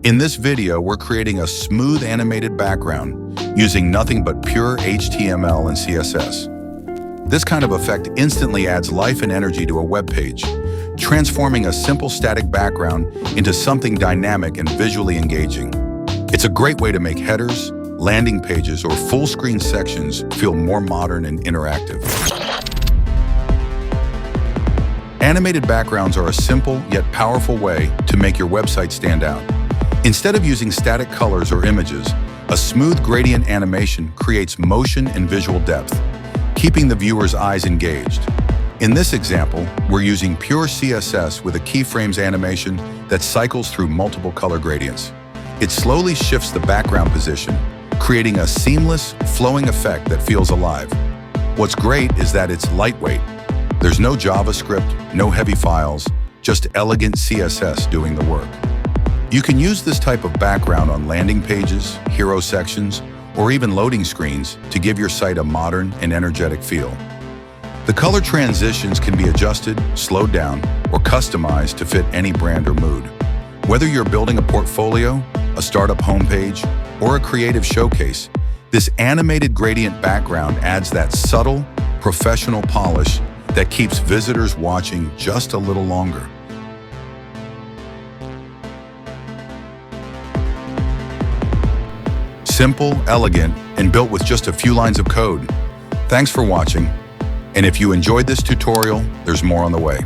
In this video, we're creating a smooth animated background using nothing but pure HTML and CSS. This kind of effect instantly adds life and energy to a web page, transforming a simple static background into something dynamic and visually engaging. It's a great way to make headers, landing pages, or full-screen sections feel more modern and interactive. Animated backgrounds are a simple yet powerful way to make your website stand out. Instead of using static colors or images, a smooth gradient animation creates motion and visual depth, keeping the viewer's eyes engaged. In this example, we're using pure CSS with a Keyframes animation that cycles through multiple color gradients. It slowly shifts the background position, creating a seamless, flowing effect that feels alive. What's great is that it's lightweight. There's no JavaScript, no heavy files, just elegant CSS doing the work. You can use this type of background on landing pages, hero sections, or even loading screens to give your site a modern and energetic feel. The color transitions can be adjusted, slowed down, or customized to fit any brand or mood. Whether you're building a portfolio, a startup homepage, or a creative showcase, this animated gradient background adds that subtle, professional polish that keeps visitors watching just a little longer. Simple, elegant, and built with just a few lines of code. Thanks for watching. And if you enjoyed this tutorial, there's more on the way.